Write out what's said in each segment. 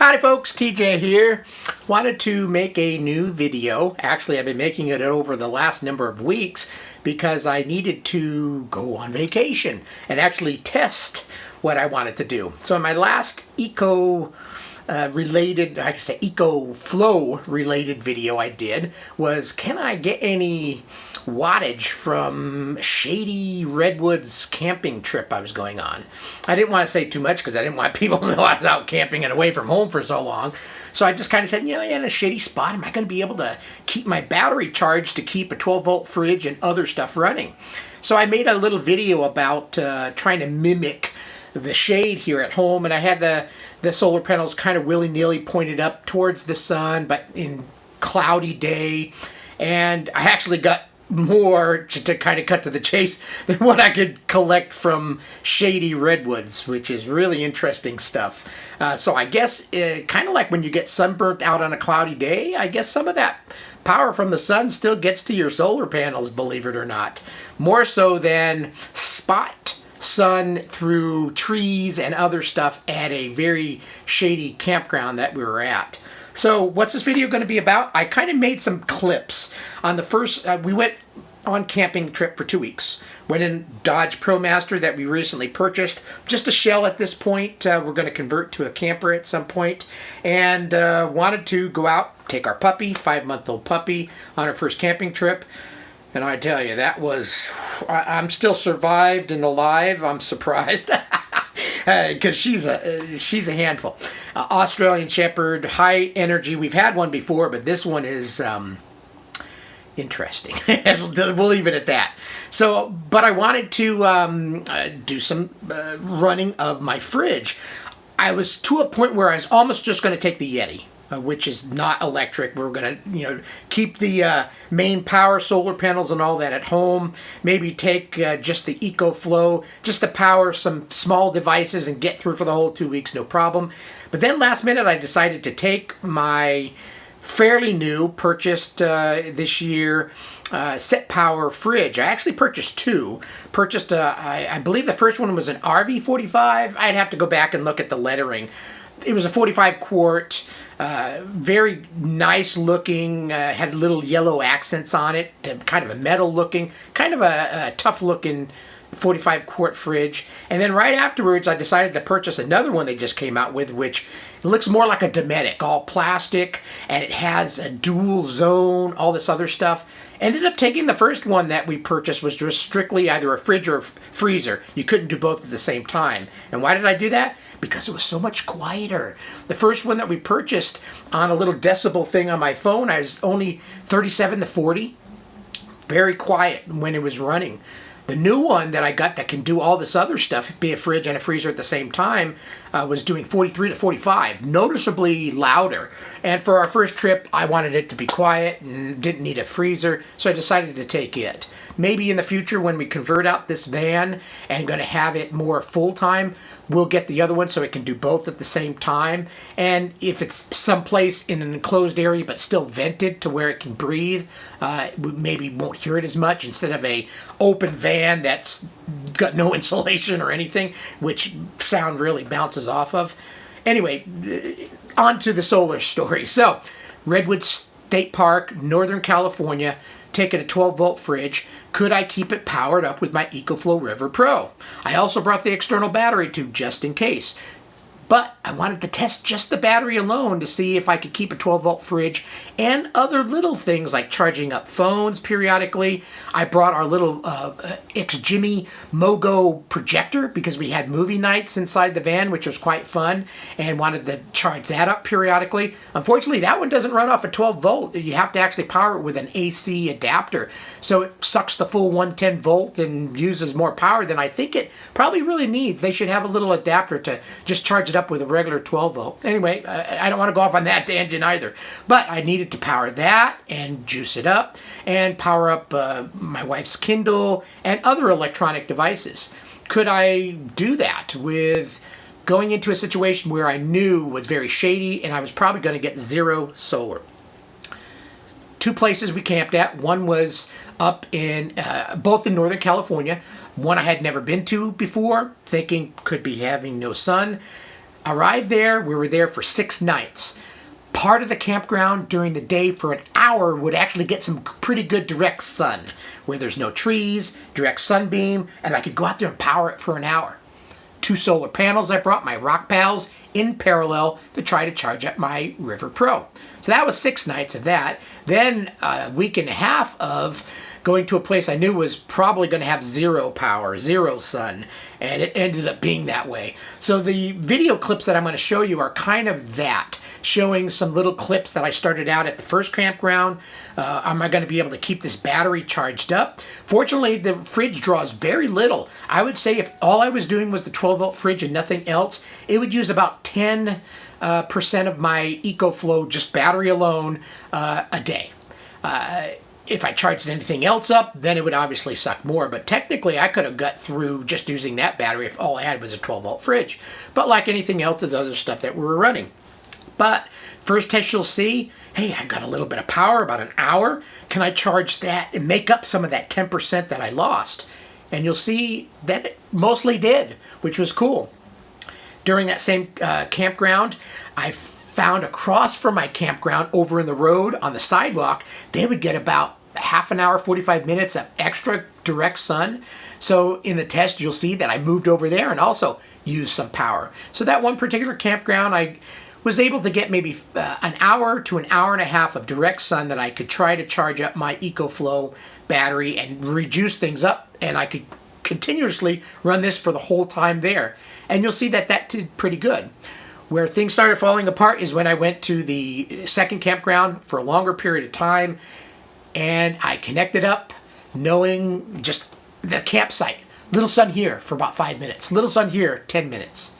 Howdy folks, TJ here. Wanted to make a new video. Actually, I've been making it over the last number of weeks because I needed to go on vacation and actually test what I wanted to do. So in my last Ecoflow related video I did was, can I get any wattage from Shady Redwoods camping trip I was going on? I didn't want to say too much because I didn't want people to know I was out camping and away from home for so long. So I just kind of said, in a shady spot, am I going to be able to keep my battery charged to keep a 12-volt fridge and other stuff running? So I made a little video about trying to mimic the shade here at home, and I had the solar panels kind of willy-nilly pointed up towards the sun, but in cloudy day, and I actually got more, to kind of cut to the chase, than what I could collect from Shady Redwoods, which is really interesting stuff. So I guess kind of like when you get sunburnt out on a cloudy day, I guess some of that power from the sun still gets to your solar panels, believe it or not. More so than spot sun through trees and other stuff at a very shady campground that we were at. So what's this video going to be about? I kind of made some clips. On the first, we went on camping trip for 2 weeks. Went in Dodge ProMaster that we recently purchased. Just a shell at this point. We're going to convert to a camper at some point. And wanted to go out, take our puppy, 5-month-old puppy, on our first camping trip. And I tell you, that was, I'm still survived and alive. I'm surprised. Because she's a handful. Australian Shepherd, high energy. We've had one before, but this one is interesting. We'll leave it at that. So, but I wanted to do some running of my fridge. I was to a point where I was almost just going to take the Yeti, which is not electric. We're going to, keep the main power, solar panels and all that at home. Maybe take just the Ecoflow, just to power some small devices and get through for the whole 2 weeks, no problem. But then last minute, I decided to take my fairly new, purchased this year, Set Power fridge. I actually purchased two. Purchased, I believe the first one was an RV45. I'd have to go back and look at the lettering. It was a 45 quart, very nice looking, had little yellow accents on it, kind of a metal looking, kind of a tough looking 45 quart fridge. And then right afterwards I decided to purchase another one they just came out with, which looks more like a Dometic, all plastic, and it has a dual zone, all this other stuff. Ended up taking the first one that we purchased, was just strictly either a fridge or a freezer. You couldn't do both at the same time. And why did I do that? Because it was so much quieter. The first one that we purchased, on a little decibel thing on my phone, I was only 37 to 40. Very quiet when it was running. The new one that I got that can do all this other stuff, be a fridge and a freezer at the same time, was doing 43 to 45, noticeably louder. And for our first trip, I wanted it to be quiet and didn't need a freezer, so I decided to take it. Maybe in the future when we convert out this van and going to have it more full-time, we'll get the other one so it can do both at the same time. And if it's someplace in an enclosed area but still vented to where it can breathe, we maybe won't hear it as much, instead of a open van that's got no insulation or anything, which sound really bounces off of. Anyway, on to the solar story. So, Redwood State Park, Northern California, taking a 12-volt fridge. Could I keep it powered up with my Ecoflow River Pro? I also brought the external battery tube just in case. But I wanted to test just the battery alone to see if I could keep a 12-volt fridge and other little things like charging up phones periodically. I brought our little Jimmy Mogo projector because we had movie nights inside the van, which was quite fun, and wanted to charge that up periodically. Unfortunately, that one doesn't run off a 12-volt. You have to actually power it with an AC adapter. So it sucks the full 110 volt and uses more power than I think it probably really needs. They should have a little adapter to just charge it up with a regular 12 volt. Anyway, I don't want to go off on that tangent either, but I needed to power that and juice it up and power up my wife's Kindle and other electronic devices. Could I do that with going into a situation where I knew was very shady and I was probably going to get zero solar? Two places we camped at. One was up in, both in Northern California. One I had never been to before, thinking could be having no sun. Arrived there, we were there for 6 nights. Part of the campground during the day for an hour would actually get some pretty good direct sun, where there's no trees, direct sunbeam, and I could go out there and power it for an hour. 2 solar panels I brought, my Rockpals, in parallel to try to charge up my River Pro. So that was 6 nights of that. Then a week and a half of going to a place I knew was probably going to have 0 power, 0 sun, and it ended up being that way. So the video clips that I'm going to show you are kind of that, showing some little clips that I started out at the first campground. Am I going to be able to keep this battery charged up? Fortunately, the fridge draws very little. I would say if all I was doing was the 12-volt fridge and nothing else, it would use about 10% of my Ecoflow, just battery alone, a day. If I charged anything else up, then it would obviously suck more. But technically, I could have got through just using that battery if all I had was a 12-volt fridge. But like anything else, there's other stuff that we were running. But first test you'll see, hey, I got a little bit of power, about an hour. Can I charge that and make up some of that 10% that I lost? And you'll see that it mostly did, which was cool. During that same campground, I found across from my campground over in the road on the sidewalk, they would get about half an hour, 45 minutes of extra direct sun. So in the test, you'll see that I moved over there and also used some power. So that one particular campground, I was able to get maybe an hour to an hour and a half of direct sun that I could try to charge up my Ecoflow battery and reduce things up, and I could continuously run this for the whole time there. And you'll see that that did pretty good. Where things started falling apart is when I went to the second campground for a longer period of time, and I connected up knowing just the campsite. Little sun here for about 5 minutes. Little sun here, 10 minutes.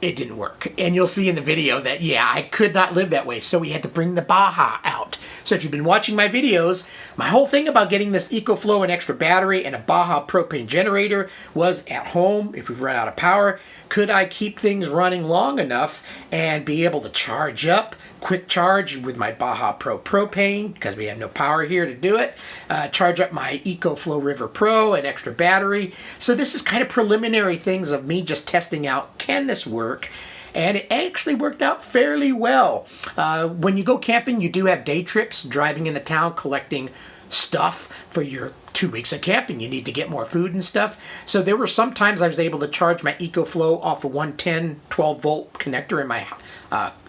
It didn't work. And you'll see in the video that, yeah, I could not live that way. So we had to bring the Baja out. So if you've been watching my videos, my whole thing about getting this Ecoflow and extra battery and a Baja Propane Generator was at home, if we've run out of power, could I keep things running long enough and be able to charge up, quick charge with my Baja Pro Propane, because we have no power here to do it, charge up my Ecoflow River Pro and extra battery. So this is kind of preliminary things of me just testing out, can this work? And it actually worked out fairly well. When you go camping, you do have day trips, driving in the town, collecting stuff for your 2 weeks of camping. You need to get more food and stuff. So there were some times I was able to charge my Ecoflow off a 110 12-volt connector in my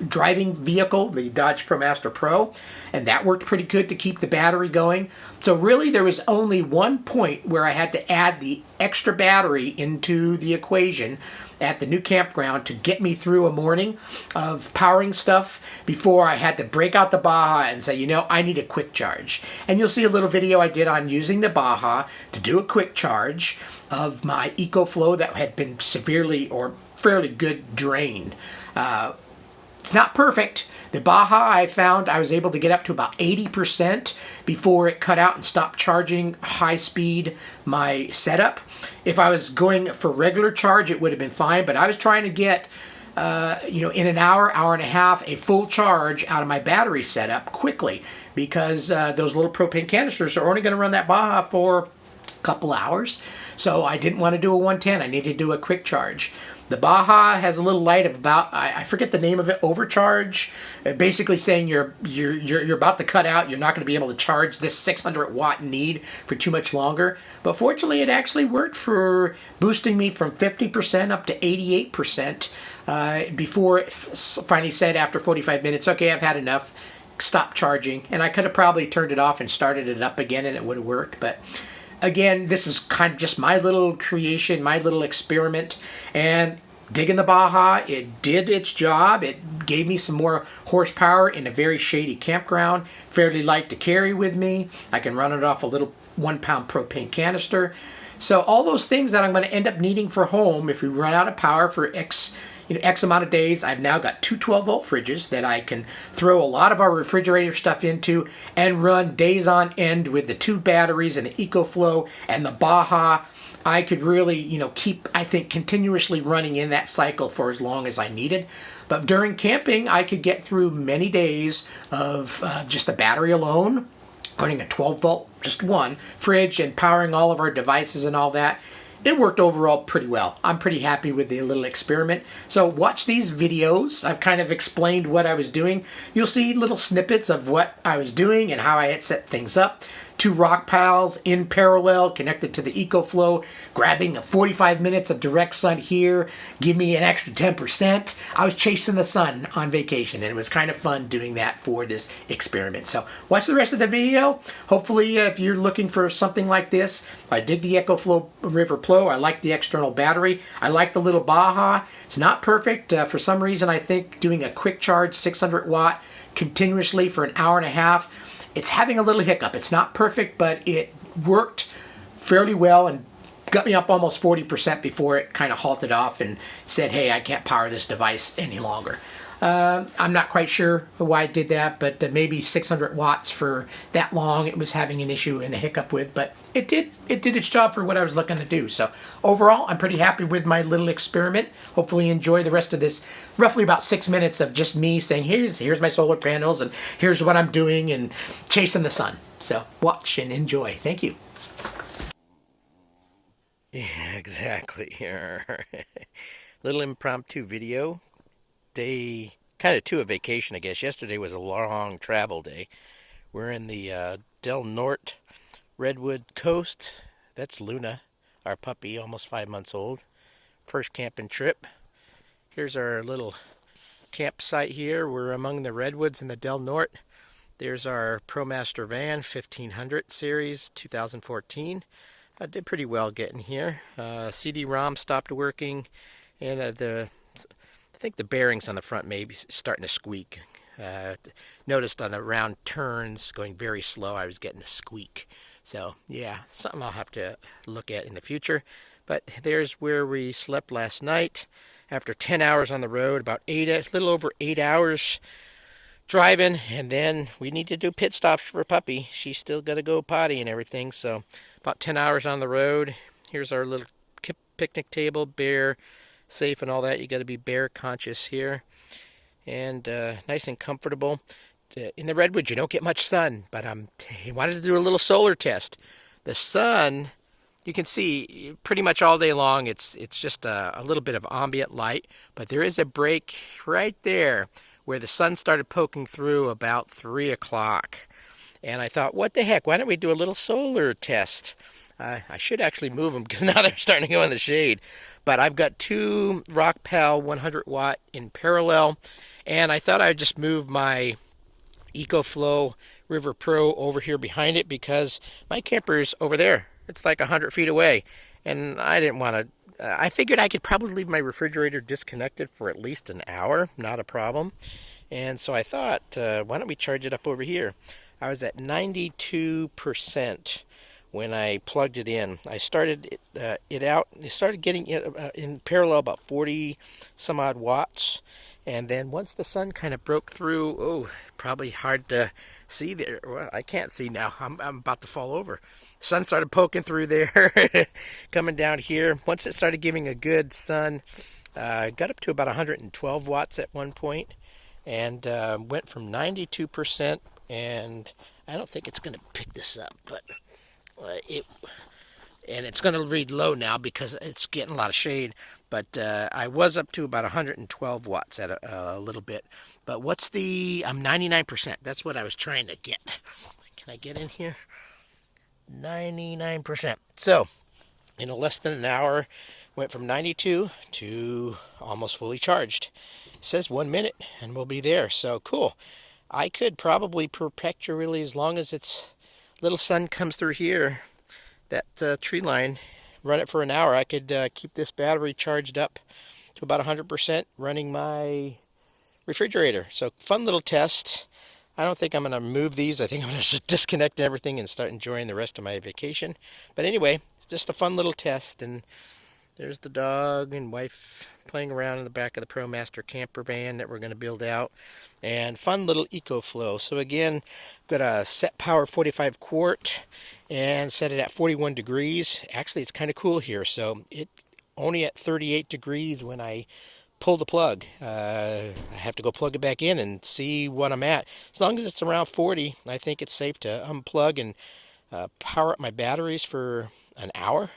driving vehicle, the Dodge ProMaster Pro, and that worked pretty good to keep the battery going. So really there was only one point where I had to add the extra battery into the equation at the new campground to get me through a morning of powering stuff before I had to break out the Baja and say, you know, I need a quick charge. And you'll see a little video I did on using the Baja to do a quick charge of my Ecoflow that had been severely or fairly good drained. It's not perfect. The Baja, I found I was able to get up to about 80% before it cut out and stopped charging high speed my setup. If I was going for regular charge, it would have been fine, but I was trying to get, in an hour, hour and a half, a full charge out of my battery setup quickly, because those little propane canisters are only going to run that Baja for a couple hours. So I didn't want to do a 110. I needed to do a quick charge. The Baja has a little light of about, I forget the name of it, overcharge, basically saying you're about to cut out, you're not going to be able to charge this 600 watt need for too much longer. But fortunately, it actually worked for boosting me from 50% up to 88% before it finally said after 45 minutes, okay, I've had enough, stop charging. And I could have probably turned it off and started it up again and it would have worked, but again, this is kind of just my little creation, my little experiment, and digging the Baja, it did its job. It gave me some more horsepower in a very shady campground, fairly light to carry with me. I can run it off a little 1-pound propane canister. So all those things that I'm going to end up needing for home if we run out of power for X amount of days. I've now got 2 12-volt fridges that I can throw a lot of our refrigerator stuff into and run days on end with the 2 batteries and the Ecoflow and the Baja. I could really, keep, I think, continuously running in that cycle for as long as I needed. But during camping, I could get through many days of just the battery alone, running a 12-volt, just one, fridge and powering all of our devices and all that. it worked overall pretty well. I'm pretty happy with the little experiment. So watch these videos. I've kind of explained what I was doing. You'll see little snippets of what I was doing and how I had set things up. 2 Rockpals in parallel, connected to the Ecoflow, grabbing 45 minutes of direct sun here, give me an extra 10%. I was chasing the sun on vacation, and it was kind of fun doing that for this experiment. So watch the rest of the video. Hopefully, if you're looking for something like this, I did the Ecoflow River Pro. I like the external battery. I like the little Baja. It's not perfect. For some reason, I think doing a quick charge 600 watt continuously for an hour and a half, it's having a little hiccup. It's not perfect, but it worked fairly well and got me up almost 40% before it kind of halted off and said, hey, I can't power this device any longer. I'm not quite sure why I did that, but maybe 600 watts for that long it was having an issue and a hiccup with, but it did its job for what I was looking to do. So overall, I'm pretty happy with my little experiment. Hopefully you enjoy the rest of this roughly about 6 minutes of just me saying, here's my solar panels and here's what I'm doing and chasing the sun. So watch and enjoy. Thank you. Yeah, exactly. Little impromptu video. Day kind of to a vacation, I guess. Yesterday was a long travel day. We're in the Del Norte Redwood coast. That's Luna, our puppy, almost 5 months old. First camping trip. Here's our little campsite here. We're among the redwoods in the Del Norte. There's our ProMaster van, 1500 series, 2014. I did pretty well getting here. CD-ROM stopped working, and I think the bearings on the front may be starting to squeak. Noticed on the round turns going very slow, I was getting a squeak. So yeah, something I'll have to look at in the future. But there's where we slept last night after 10 hours on the road, about a little over 8 hours driving, and then we need to do pit stops for puppy. She's still got to go potty and everything, so about 10 hours on the road. Here's our little picnic table, bear safe and all that. You got to be bear conscious here, and nice and comfortable. In the redwoods, you don't get much sun, but I wanted to do a little solar test. The sun, you can see pretty much all day long. It's just a little bit of ambient light, but there is a break right there where the sun started poking through about 3 o'clock. And I thought, what the heck, why don't we do a little solar test? I should actually move them because now they're starting to go in the shade. But I've got 2 Rockpal 100 watt in parallel, and I thought I'd just move my Ecoflow River Pro over here behind it because my camper's over there. It's like 100 feet away, and I didn't want to. I figured I could probably leave my refrigerator disconnected for at least an hour, not a problem. And so I thought, why don't we charge it up over here? I was at 92%. When I plugged it in. I started it out. It started getting in parallel about 40 some odd watts, and then once the sun kind of broke through, probably hard to see there. Well, I can't see now. I'm about to fall over. The sun started poking through there, coming down here. Once it started giving a good sun, got up to about 112 watts at one point, and went from 92%. And I don't think it's going to pick this up, but. And it's going to read low now because it's getting a lot of shade, but I was up to about 112 watts at a little bit. But I'm 99%. That's what I was trying to get. Can I get in here? 99%. So, in less than an hour, went from 92 to almost fully charged. It says 1 minute, and we'll be there. So, cool. I could probably perpetually, as long as it's little sun comes through here, that tree line, run it for an hour. I could keep this battery charged up to about 100% running my refrigerator. So fun little test. I don't think I'm going to move these. I think I'm going to disconnect everything and start enjoying the rest of my vacation. But anyway, it's just a fun little test. And there's the dog and wife playing around in the back of the ProMaster camper van that we're going to build out. And fun little Ecoflow. So again, got a set power 45 quart and set it at 41 degrees. Actually, it's kind of cool here. So it only at 38 degrees when I pull the plug. I have to go plug it back in and see what I'm at. As long as it's around 40, I think it's safe to unplug and power up my batteries for an hour.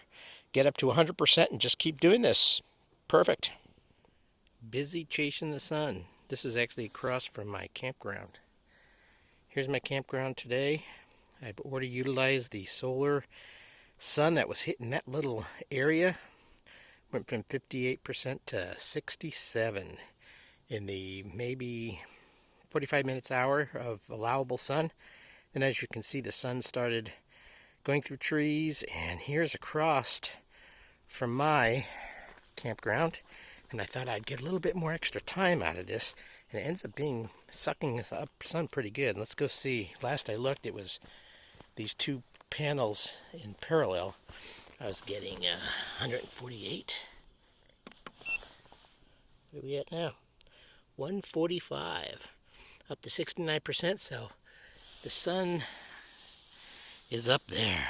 get up to 100% and just keep doing this. Perfect. Busy chasing the sun. This is actually across from my campground. Here's my campground today. I've already utilized the solar sun that was hitting that little area. Went from 58% to 67 in the maybe 45 minutes hour of allowable sun. And as you can see, the sun started going through trees, and here's across from my campground. And I thought I'd get a little bit more extra time out of this, and it ends up being sucking us up sun pretty good. Let's go see. Last I looked, it was these two panels in parallel. I was getting 148. Where are we at now? 145. Up to 69%, so the sun is up there.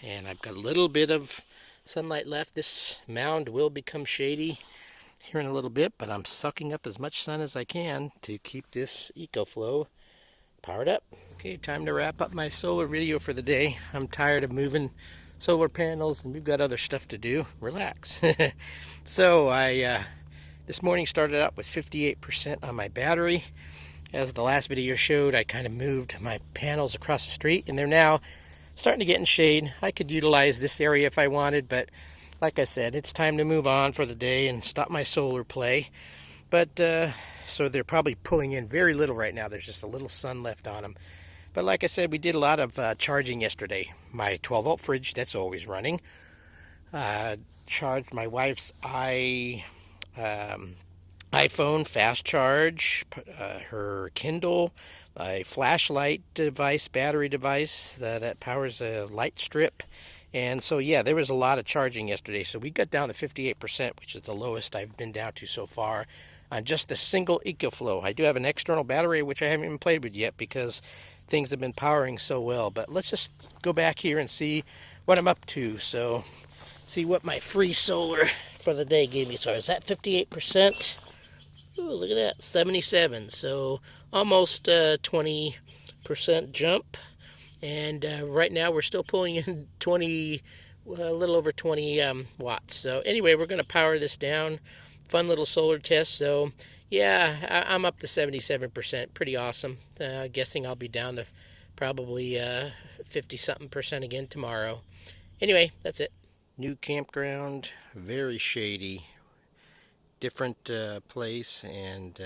And I've got a little bit of sunlight left. This mound will become shady here in a little bit, but I'm sucking up as much sun as I can to keep this Ecoflow powered up. Okay, time to wrap up my solar video for the day. I'm tired of moving solar panels, and we've got other stuff to do. Relax. So I this morning started out with 58% on my battery. As the last video showed, I kind of moved my panels across the street, and they're now starting to get in shade. I could utilize this area if I wanted, but like I said, it's time to move on for the day and stop my solar play. But so they're probably pulling in very little right now. There's just a little sun left on them. But like I said, we did a lot of charging yesterday. My 12-volt fridge, that's always running. Charged my wife's iPhone fast charge, her Kindle, a flashlight device, battery device that powers a light strip. And so, yeah, there was a lot of charging yesterday. So we got down to 58%, which is the lowest I've been down to so far on just the single Ecoflow. I do have an external battery, which I haven't even played with yet because things have been powering so well. But let's just go back here and see what I'm up to. So, see what my free solar for the day gave me. So I was at 58%. Ooh, look at that, 77. So almost 20% jump. And right now we're still pulling in a little over 20 watts. So anyway, we're going to power this down. Fun little solar test. So yeah, I'm up to 77%. Pretty awesome. Guessing I'll be down to probably 50-something% again tomorrow. Anyway, that's it. New campground, very shady. Different place, and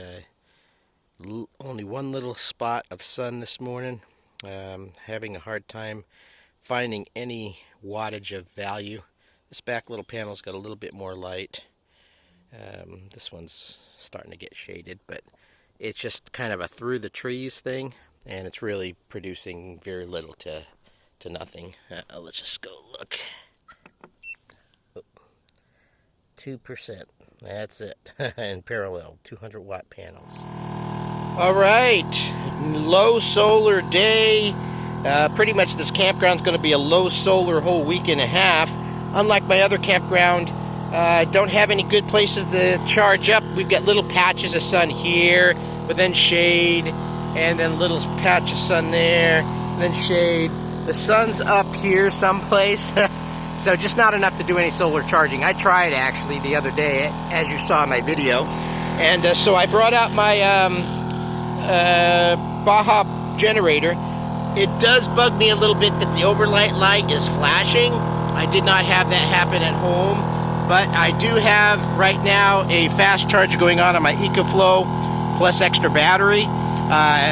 only one little spot of sun this morning. Having a hard time finding any wattage of value. This back little panel's got a little bit more light. This one's starting to get shaded, but it's just kind of a through the trees thing, and it's really producing very little to nothing. Let's just go look. 2%. That's it. In parallel, 200 watt panels. All right, low solar day. Pretty much this campground's going to be a low solar whole week and a half. Unlike my other campground, I don't have any good places to charge up. We've got little patches of sun here, but then shade, and then little patch of sun there, and then shade. The sun's up here someplace. So just not enough to do any solar charging. I tried actually the other day, as you saw in my video. And so I brought out my Baja generator. It does bug me a little bit that the overnight light is flashing. I did not have that happen at home. But I do have right now a fast charge going on my Ecoflow plus extra battery.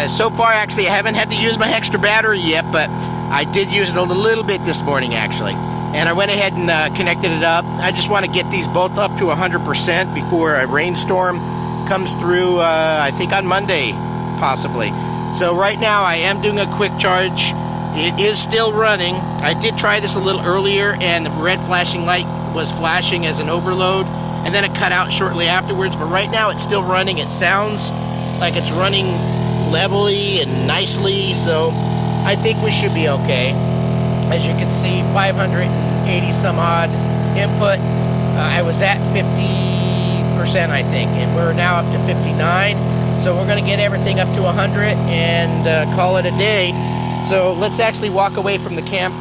So far actually I haven't had to use my extra battery yet, but I did use it a little bit this morning actually. And I went ahead and connected it up. I just want to get these both up to 100% before a rainstorm comes through, I think on Monday, possibly. So right now I am doing a quick charge. It is still running. I did try this a little earlier, and the red flashing light was flashing as an overload, and then it cut out shortly afterwards. But right now it's still running. It sounds like it's running levelly and nicely, so I think we should be okay. As you can see, 580 some odd input. I was at 50%, I think, and we're now up to 59. So we're going to get everything up to 100 and call it a day. So let's actually walk away from the camp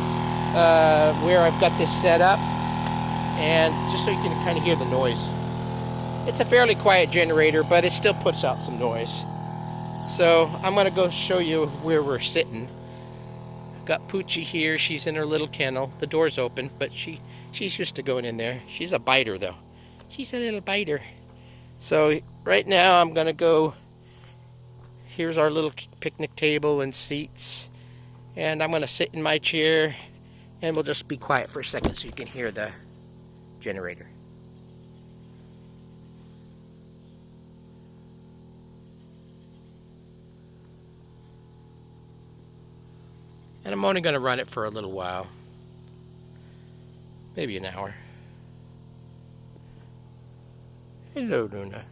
where I've got this set up, and just so you can kind of hear the noise. It's a fairly quiet generator, but it still puts out some noise. So I'm going to go show you where we're sitting. I've got Poochie here. She's in her little kennel. The door's open, but she's used to going in there. She's a biter, though. She's a little biter. So right now I'm going to go. Here's our little picnic table and seats. And I'm going to sit in my chair, and we'll just be quiet for a second so you can hear the generator. And I'm only going to run it for a little while. Maybe an hour. Hello, Luna.